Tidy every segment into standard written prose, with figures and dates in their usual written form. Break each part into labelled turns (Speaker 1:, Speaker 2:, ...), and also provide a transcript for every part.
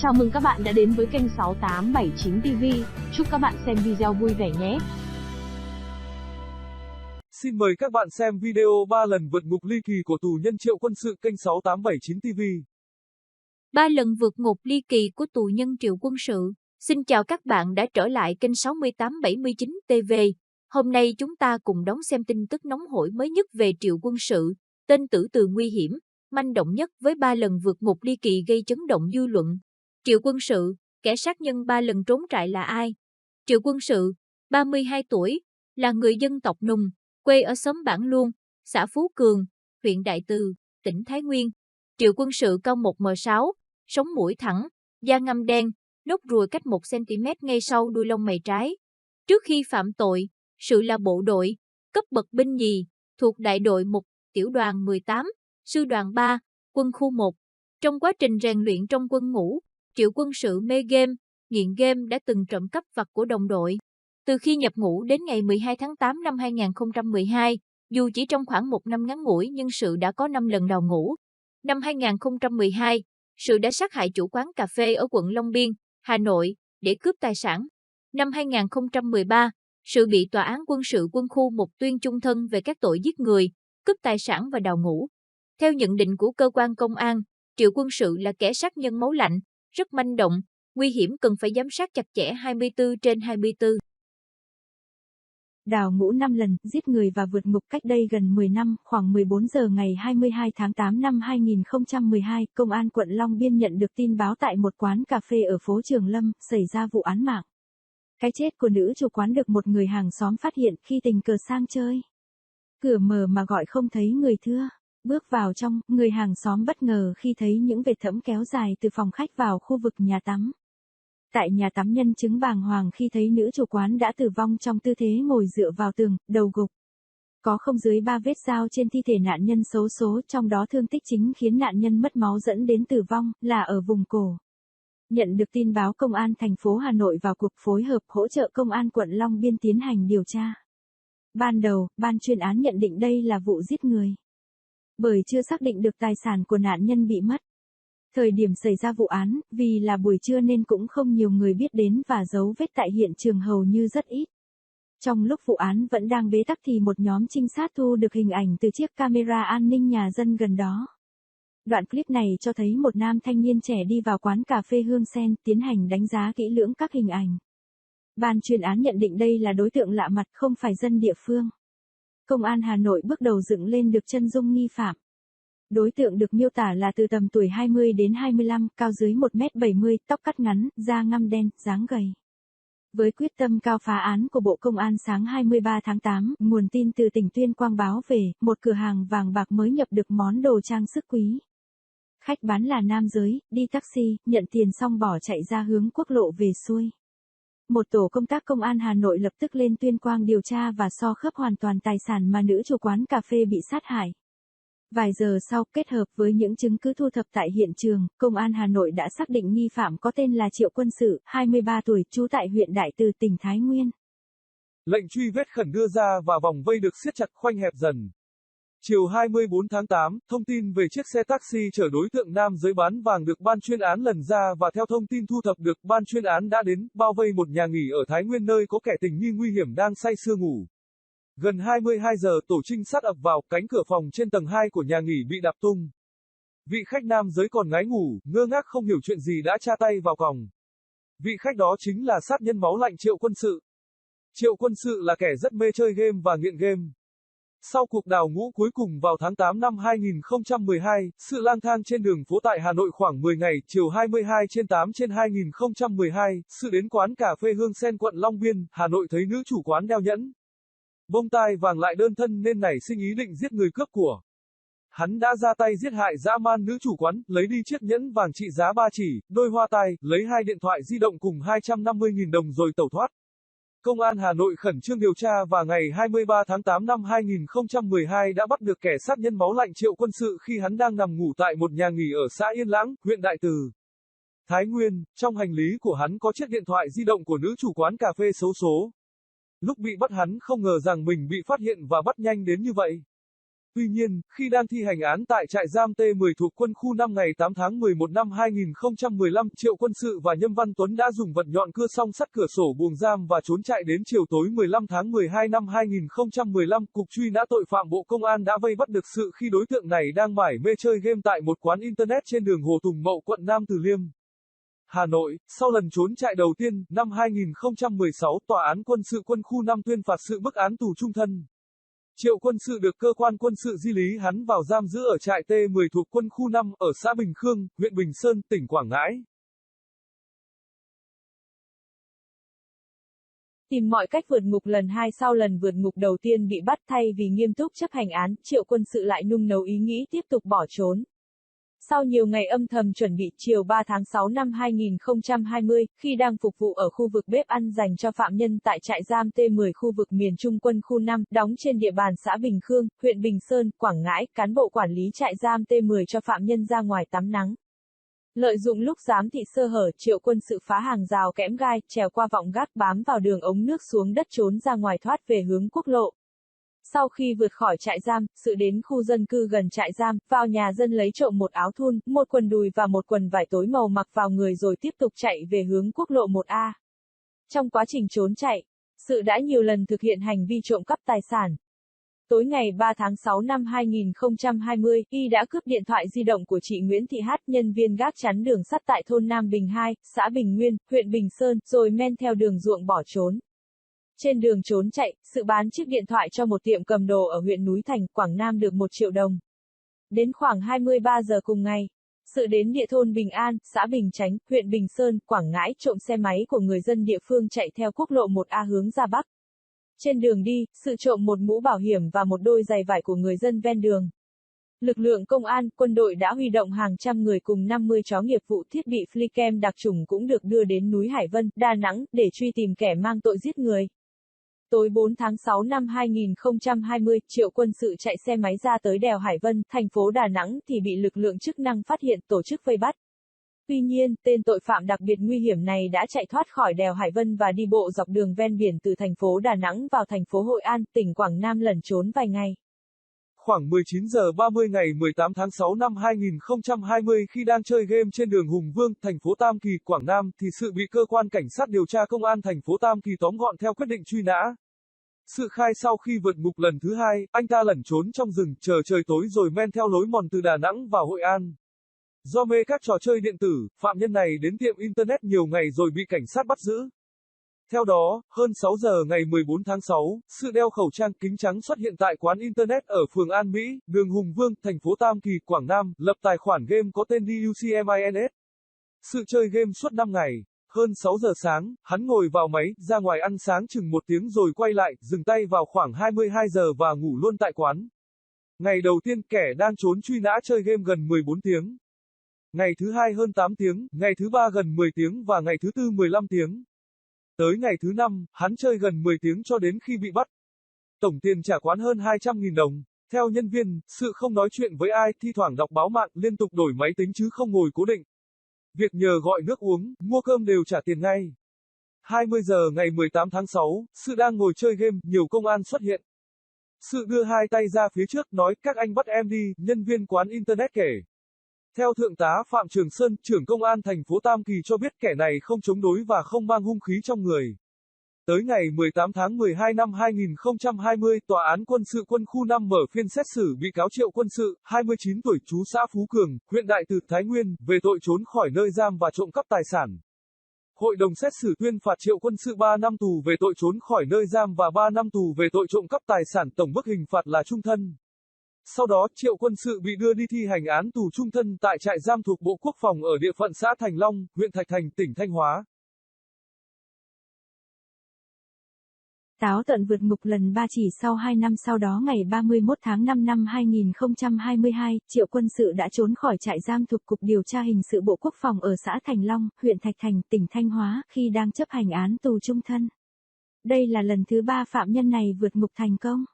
Speaker 1: Chào mừng các bạn đã đến với kênh 6879 TV. Chúc các bạn xem video vui vẻ nhé.
Speaker 2: Xin mời các bạn xem video 3 lần vượt ngục ly kỳ của tù nhân Triệu Quân Sự kênh 6879 TV.
Speaker 3: 3 lần vượt ngục ly kỳ của tù nhân Triệu Quân Sự. Xin chào các bạn đã trở lại kênh 6879 TV. Hôm nay chúng ta cùng đón xem tin tức nóng hổi mới nhất về Triệu Quân Sự, tên tử tù nguy hiểm, manh động nhất với 3 lần vượt ngục ly kỳ gây chấn động dư luận. Triệu Quân Sự, kẻ sát nhân 3 lần trốn trại là ai? Triệu Quân Sự, 32 tuổi, là người dân tộc Nùng, quê ở xóm Bản Luông, xã Phú Cường, huyện Đại Từ, tỉnh Thái Nguyên. Triệu Quân Sự cao 1m6, sống mũi thẳng, da ngăm đen, nốt ruồi cách 1cm ngay sau đuôi lông mày trái. Trước khi phạm tội, Sự là bộ đội, cấp bậc binh nhì, thuộc đại đội 1, tiểu đoàn 18, sư đoàn 3, quân khu 1. Trong quá trình rèn luyện trong quân ngũ, Triệu Quân Sự mê game, nghiện game đã từng trộm cắp vặt của đồng đội. Từ khi nhập ngũ đến ngày 12 tháng 8 năm 2012, dù chỉ trong khoảng 1 năm ngắn ngủi nhưng Sự đã có 5 lần đào ngũ. Năm 2012, Sự đã sát hại chủ quán cà phê ở quận Long Biên, Hà Nội, để cướp tài sản. Năm 2013, Sự bị Tòa án quân sự quân khu 1 tuyên chung thân về các tội giết người, cướp tài sản và đào ngũ. Theo nhận định của cơ quan công an, Triệu Quân Sự là kẻ sát nhân máu lạnh, rất manh động, nguy hiểm cần phải giám sát chặt chẽ 24/24.
Speaker 4: Đào ngũ 5 lần, giết người và vượt ngục cách đây gần 10 năm, khoảng 14 giờ ngày 22 tháng 8 năm 2012, Công an quận Long Biên nhận được tin báo tại một quán cà phê ở phố Trường Lâm, xảy ra vụ án mạng. Cái chết của nữ chủ quán được một người hàng xóm phát hiện khi tình cờ sang chơi. Cửa mở mà gọi không thấy người thưa. Bước vào trong, người hàng xóm bất ngờ khi thấy những vệt thẫm kéo dài từ phòng khách vào khu vực nhà tắm. Tại nhà tắm nhân chứng bàng hoàng khi thấy nữ chủ quán đã tử vong trong tư thế ngồi dựa vào tường, đầu gục. Có không dưới 3 vết dao trên thi thể nạn nhân xấu số, trong đó thương tích chính khiến nạn nhân mất máu dẫn đến tử vong, là ở vùng cổ. Nhận được tin báo, Công an thành phố Hà Nội vào cuộc phối hợp hỗ trợ Công an quận Long Biên tiến hành điều tra. Ban đầu, ban chuyên án nhận định đây là vụ giết người. Bởi chưa xác định được tài sản của nạn nhân bị mất. Thời điểm xảy ra vụ án, vì là buổi trưa nên cũng không nhiều người biết đến và dấu vết tại hiện trường hầu như rất ít. Trong lúc vụ án vẫn đang bế tắc thì một nhóm trinh sát thu được hình ảnh từ chiếc camera an ninh nhà dân gần đó. Đoạn clip này cho thấy một nam thanh niên trẻ đi vào quán cà phê Hương Sen, tiến hành đánh giá kỹ lưỡng các hình ảnh. Ban chuyên án nhận định đây là đối tượng lạ mặt, không phải dân địa phương. Công an Hà Nội bước đầu dựng lên được chân dung nghi phạm. Đối tượng được miêu tả là từ tầm tuổi 20 đến 25, cao dưới 1m70, tóc cắt ngắn, da ngăm đen, dáng gầy. Với quyết tâm cao phá án của Bộ Công an, sáng 23 tháng 8, nguồn tin từ tỉnh Tuyên Quang báo về, một cửa hàng vàng bạc mới nhập được món đồ trang sức quý. Khách bán là nam giới, đi taxi, nhận tiền xong bỏ chạy ra hướng quốc lộ về xuôi. Một tổ công tác Công an Hà Nội lập tức lên Tuyên Quang điều tra và so khớp hoàn toàn tài sản mà nữ chủ quán cà phê bị sát hại. Vài giờ sau, kết hợp với những chứng cứ thu thập tại hiện trường, Công an Hà Nội đã xác định nghi phạm có tên là Triệu Quân Sự, 23 tuổi, trú tại huyện Đại Từ, tỉnh Thái Nguyên.
Speaker 2: Lệnh truy vết khẩn đưa ra và vòng vây được siết chặt khoanh hẹp dần. Chiều 24 tháng 8, thông tin về chiếc xe taxi chở đối tượng nam giới bán vàng được ban chuyên án lần ra và theo thông tin thu thập được, ban chuyên án đã đến, bao vây một nhà nghỉ ở Thái Nguyên nơi có kẻ tình nghi nguy hiểm đang say sưa ngủ. Gần 22 giờ, tổ trinh sát ập vào, cánh cửa phòng trên tầng 2 của nhà nghỉ bị đạp tung. Vị khách nam giới còn ngái ngủ, ngơ ngác không hiểu chuyện gì đã tra tay vào còng. Vị khách đó chính là sát nhân máu lạnh Triệu Quân Sự. Triệu Quân Sự là kẻ rất mê chơi game và nghiện game. Sau cuộc đào ngũ cuối cùng vào tháng 8 năm 2012, Sự lang thang trên đường phố tại Hà Nội khoảng 10 ngày, chiều 22/8/2012, Sự đến quán cà phê Hương Sen quận Long Biên, Hà Nội thấy nữ chủ quán đeo nhẫn bông tai vàng lại đơn thân nên nảy sinh ý định giết người cướp của. Hắn đã ra tay giết hại dã man nữ chủ quán, lấy đi chiếc nhẫn vàng trị giá 3 chỉ, đôi hoa tai, lấy 2 điện thoại di động cùng 250.000 đồng rồi tẩu thoát. Công an Hà Nội khẩn trương điều tra và ngày 23 tháng 8 năm 2012 đã bắt được kẻ sát nhân máu lạnh Triệu Quân Sự khi hắn đang nằm ngủ tại một nhà nghỉ ở xã Yên Lãng, huyện Đại Từ, Thái Nguyên. Trong hành lý của hắn có chiếc điện thoại di động của nữ chủ quán cà phê xấu số. Lúc bị bắt hắn không ngờ rằng mình bị phát hiện và bắt nhanh đến như vậy. Tuy nhiên, khi đang thi hành án tại trại giam T10 thuộc quân khu 5 ngày 8 tháng 11 năm 2015, Triệu Quân Sự và Nhâm Văn Tuấn đã dùng vật nhọn cưa song sắt cửa sổ buồng giam và trốn chạy. Đến chiều tối 15 tháng 12 năm 2015, Cục Truy nã tội phạm Bộ Công an đã vây bắt được Sự khi đối tượng này đang mải mê chơi game tại một quán internet trên đường Hồ Tùng Mậu, quận Nam Từ Liêm, Hà Nội. Sau lần trốn chạy đầu tiên, năm 2016, Tòa án Quân sự Quân khu 5 tuyên phạt Sự bức án tù chung thân. Triệu Quân Sự được cơ quan quân sự di lý hắn vào giam giữ ở trại T10 thuộc quân khu 5 ở xã Bình Khương, huyện Bình Sơn, tỉnh Quảng Ngãi.
Speaker 5: Tìm mọi cách vượt ngục lần 2. Sau lần vượt ngục đầu tiên bị bắt, thay vì nghiêm túc chấp hành án, Triệu Quân Sự lại nung nấu ý nghĩ tiếp tục bỏ trốn. Sau nhiều ngày âm thầm chuẩn bị, chiều 3 tháng 6 năm 2020, khi đang phục vụ ở khu vực bếp ăn dành cho phạm nhân tại trại giam T10 khu vực miền Trung quân khu 5, đóng trên địa bàn xã Bình Khương, huyện Bình Sơn, Quảng Ngãi, cán bộ quản lý trại giam T10 cho phạm nhân ra ngoài tắm nắng. Lợi dụng lúc giám thị sơ hở, Triệu Quân Sự phá hàng rào kẽm gai, trèo qua vọng gác, bám vào đường ống nước xuống đất trốn ra ngoài thoát về hướng quốc lộ. Sau khi vượt khỏi trại giam, Sự đến khu dân cư gần trại giam, vào nhà dân lấy trộm một áo thun, một quần đùi và một quần vải tối màu mặc vào người rồi tiếp tục chạy về hướng quốc lộ 1A. Trong quá trình trốn chạy, Sự đã nhiều lần thực hiện hành vi trộm cắp tài sản. Tối ngày 3 tháng 6 năm 2020, y đã cướp điện thoại di động của chị Nguyễn Thị Hát, nhân viên gác chắn đường sắt tại thôn Nam Bình 2, xã Bình Nguyên, huyện Bình Sơn, rồi men theo đường ruộng bỏ trốn. Trên đường trốn chạy, Sự bán chiếc điện thoại cho một tiệm cầm đồ ở huyện Núi Thành, Quảng Nam được 1 triệu đồng. Đến khoảng 23 giờ cùng ngày, Sự đến địa thôn Bình An, xã Bình Chánh, huyện Bình Sơn, Quảng Ngãi, trộm xe máy của người dân địa phương chạy theo quốc lộ 1A hướng ra Bắc. Trên đường đi, Sự trộm một mũ bảo hiểm và một đôi giày vải của người dân ven đường. Lực lượng công an, quân đội đã huy động hàng trăm người cùng 50 chó nghiệp vụ, thiết bị flycam đặc trùng cũng được đưa đến núi Hải Vân, Đà Nẵng, để truy tìm kẻ mang tội giết người. Tối 4 tháng 6 năm 2020, Triệu Quân Sự chạy xe máy ra tới đèo Hải Vân, thành phố Đà Nẵng thì bị lực lượng chức năng phát hiện, tổ chức vây bắt. Tuy nhiên, tên tội phạm đặc biệt nguy hiểm này đã chạy thoát khỏi đèo Hải Vân và đi bộ dọc đường ven biển từ thành phố Đà Nẵng vào thành phố Hội An, tỉnh Quảng Nam lẩn trốn vài ngày.
Speaker 2: Khoảng 19 giờ 30 ngày 18 tháng 6 năm 2020, khi đang chơi game trên đường Hùng Vương, thành phố Tam Kỳ, Quảng Nam, thì Sự bị cơ quan cảnh sát điều tra công an thành phố Tam Kỳ tóm gọn theo quyết định truy nã. Sự khai sau khi vượt ngục lần thứ 2, anh ta lẩn trốn trong rừng, chờ trời tối rồi men theo lối mòn từ Đà Nẵng vào Hội An. Do mê các trò chơi điện tử, phạm nhân này đến tiệm internet nhiều ngày rồi bị cảnh sát bắt giữ. Theo đó, hơn 6 giờ ngày 14 tháng 6, Sự đeo khẩu trang kính trắng xuất hiện tại quán internet ở phường An Mỹ, đường Hùng Vương, thành phố Tam Kỳ, Quảng Nam, lập tài khoản game có tên DUCMINS. Sự chơi game suốt 5 ngày. Hơn 6 giờ sáng, hắn ngồi vào máy, ra ngoài ăn sáng chừng 1 tiếng rồi quay lại, dừng tay vào khoảng 22 giờ và ngủ luôn tại quán. Ngày đầu tiên, kẻ đang trốn truy nã chơi game gần 14 tiếng. Ngày thứ 2 hơn 8 tiếng, ngày thứ 3 gần 10 tiếng và ngày thứ 4 15 tiếng. Tới ngày thứ 5, hắn chơi gần 10 tiếng cho đến khi bị bắt. Tổng tiền trả quán hơn 200.000 đồng. Theo nhân viên, Sự không nói chuyện với ai, thi thoảng đọc báo mạng, liên tục đổi máy tính chứ không ngồi cố định. Việc nhờ gọi nước uống, mua cơm đều trả tiền ngay. 20 giờ ngày 18 tháng 6, Sự đang ngồi chơi game, nhiều công an xuất hiện. Sự đưa hai tay ra phía trước, nói, các anh bắt em đi, nhân viên quán internet kể. Theo Thượng tá Phạm Trường Sơn, trưởng công an thành phố Tam Kỳ cho biết kẻ này không chống đối và không mang hung khí trong người. Tới ngày 18 tháng 12 năm 2020, Tòa án Quân sự Quân khu 5 mở phiên xét xử bị cáo Triệu Quân Sự, 29 tuổi, trú xã Phú Cường, huyện Đại Từ, Thái Nguyên, về tội trốn khỏi nơi giam và trộm cắp tài sản. Hội đồng xét xử tuyên phạt Triệu Quân Sự 3 năm tù về tội trốn khỏi nơi giam và 3 năm tù về tội trộm cắp tài sản, tổng mức hình phạt là chung thân. Sau đó, Triệu Quân Sự bị đưa đi thi hành án tù chung thân tại trại giam thuộc Bộ Quốc phòng ở địa phận xã Thành Long, huyện Thạch Thành, tỉnh Thanh Hóa.
Speaker 4: Táo tận vượt ngục lần 3 chỉ sau 2 năm sau đó ngày 31 tháng 5 năm 2022, Triệu Quân Sự đã trốn khỏi trại giam thuộc Cục Điều tra Hình sự Bộ Quốc phòng ở xã Thành Long, huyện Thạch Thành, tỉnh Thanh Hóa, khi đang chấp hành án tù chung thân. Đây là lần thứ 3 phạm nhân này vượt ngục thành công.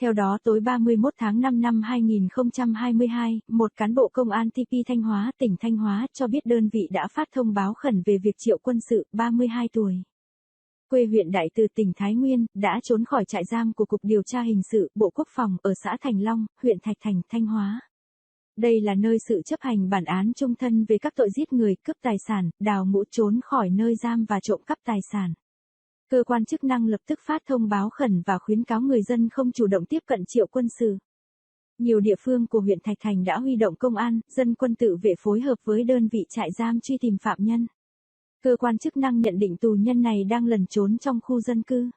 Speaker 4: Theo đó, tối 31 tháng 5 năm 2022, một cán bộ công an TP Thanh Hóa, tỉnh Thanh Hóa cho biết đơn vị đã phát thông báo khẩn về việc Triệu Quân Sự, 32 tuổi, quê huyện Đại Từ tỉnh Thái Nguyên, đã trốn khỏi trại giam của Cục Điều tra Hình sự, Bộ Quốc phòng ở xã Thành Long, huyện Thạch Thành, Thanh Hóa. Đây là nơi sự chấp hành bản án chung thân về các tội giết người, cướp tài sản, đào ngũ trốn khỏi nơi giam và trộm cắp tài sản. Cơ quan chức năng lập tức phát thông báo khẩn và khuyến cáo người dân không chủ động tiếp cận Triệu Quân Sự. Nhiều địa phương của huyện Thạch Thành đã huy động công an, dân quân tự vệ phối hợp với đơn vị trại giam truy tìm phạm nhân. Cơ quan chức năng nhận định tù nhân này đang lẩn trốn trong khu dân cư.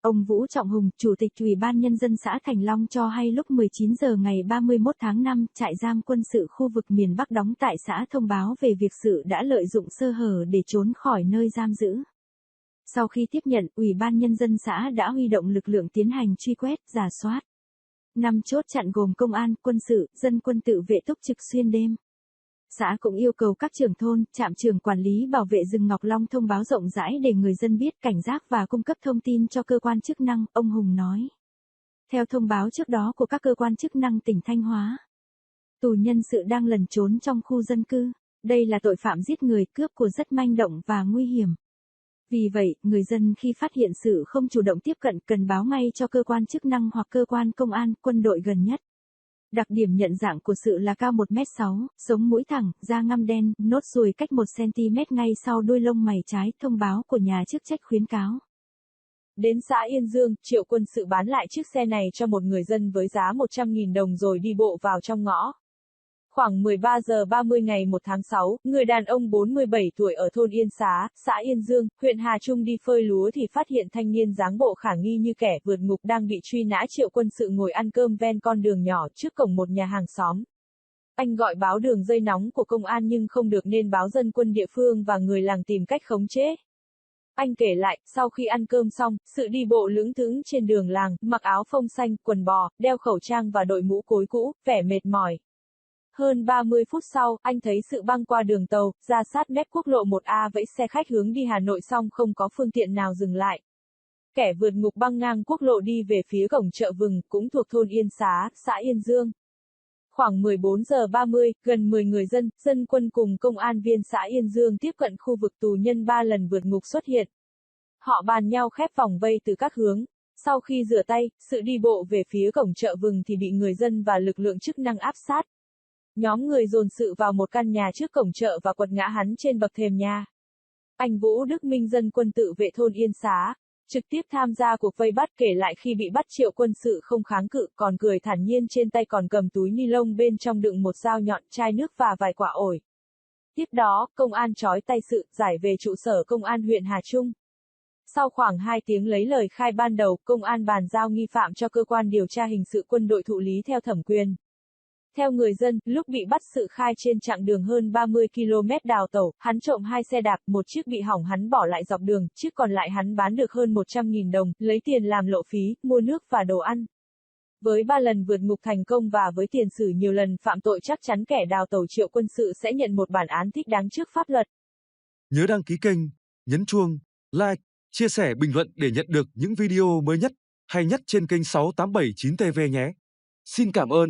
Speaker 4: Ông Vũ Trọng Hùng, Chủ tịch Ủy ban Nhân dân xã Thành Long cho hay lúc 19 giờ ngày 31 tháng 5, trại giam quân sự khu vực miền Bắc đóng tại xã thông báo về việc Sự đã lợi dụng sơ hở để trốn khỏi nơi giam giữ. Sau khi tiếp nhận, Ủy ban Nhân dân xã đã huy động lực lượng tiến hành truy quét, rà soát. 5 chốt chặn gồm công an, quân sự, dân quân tự vệ túc trực xuyên đêm. Xã cũng yêu cầu các trưởng thôn, trạm trưởng quản lý bảo vệ rừng Ngọc Long thông báo rộng rãi để người dân biết, cảnh giác và cung cấp thông tin cho cơ quan chức năng, ông Hùng nói. Theo thông báo trước đó của các cơ quan chức năng tỉnh Thanh Hóa, tù nhân Sự đang lẩn trốn trong khu dân cư. Đây là tội phạm giết người, cướp của rất manh động và nguy hiểm. Vì vậy, người dân khi phát hiện Sự không chủ động tiếp cận cần báo ngay cho cơ quan chức năng hoặc cơ quan công an, quân đội gần nhất. Đặc điểm nhận dạng của Sự là cao 1m6, sống mũi thẳng, da ngăm đen, nốt ruồi cách 1cm ngay sau đuôi lông mày trái, thông báo của nhà chức trách khuyến cáo.
Speaker 5: Đến xã Yên Dương, Triệu Quân Sự bán lại chiếc xe này cho một người dân với giá 100.000 đồng rồi đi bộ vào trong ngõ. Khoảng 13 giờ 30 ngày 1 tháng 6, người đàn ông 47 tuổi ở thôn Yên Xá, xã Yên Dương, huyện Hà Trung đi phơi lúa thì phát hiện thanh niên dáng bộ khả nghi như kẻ vượt ngục đang bị truy nã. Triệu Quân Sự ngồi ăn cơm ven con đường nhỏ trước cổng một nhà hàng xóm. Anh gọi báo đường dây nóng của công an nhưng không được nên báo dân quân địa phương và người làng tìm cách khống chế. Anh kể lại, sau khi ăn cơm xong, Sự đi bộ lững thững trên đường làng, mặc áo phông xanh, quần bò, đeo khẩu trang và đội mũ cối cũ, vẻ mệt mỏi. Hơn 30 phút sau, anh thấy Sự băng qua đường tàu, ra sát mép quốc lộ 1A vẫy xe khách hướng đi Hà Nội xong không có phương tiện nào dừng lại. Kẻ vượt ngục băng ngang quốc lộ đi về phía cổng chợ Vừng, cũng thuộc thôn Yên Xá, xã Yên Dương. Khoảng 14 giờ 30, gần 10 người dân quân cùng công an viên xã Yên Dương tiếp cận khu vực tù nhân 3 lần vượt ngục xuất hiện. Họ bàn nhau khép vòng vây từ các hướng. Sau khi rửa tay, Sự đi bộ về phía cổng chợ Vừng thì bị người dân và lực lượng chức năng áp sát. Nhóm người dồn Sự vào một căn nhà trước cổng chợ và quật ngã hắn trên bậc thềm nhà. Anh Vũ Đức Minh, dân quân tự vệ thôn Yên Xá, trực tiếp tham gia cuộc vây bắt, kể lại khi bị bắt Triệu Quân Sự không kháng cự, còn cười thản nhiên, trên tay còn cầm túi ni lông bên trong đựng một dao nhọn, chai nước và vài quả ổi. Tiếp đó, công an trói tay Sự, giải về trụ sở công an huyện Hà Trung. Sau khoảng 2 tiếng lấy lời khai ban đầu, công an bàn giao nghi phạm cho cơ quan điều tra hình sự quân đội thụ lý theo thẩm quyền. Theo người dân, lúc bị bắt Sự khai trên chặng đường hơn 30 km đào tẩu, hắn trộm 2 xe đạp, một chiếc bị hỏng hắn bỏ lại dọc đường, chiếc còn lại hắn bán được hơn 100.000 đồng, lấy tiền làm lộ phí, mua nước và đồ ăn. Với 3 lần vượt ngục thành công và với tiền sử nhiều lần phạm tội, chắc chắn kẻ đào tẩu Triệu Quân Sự sẽ nhận một bản án thích đáng trước pháp luật.
Speaker 2: Nhớ đăng ký kênh, nhấn chuông, like, chia sẻ, bình luận để nhận được những video mới nhất, hay nhất trên kênh 689TV nhé. Xin cảm ơn.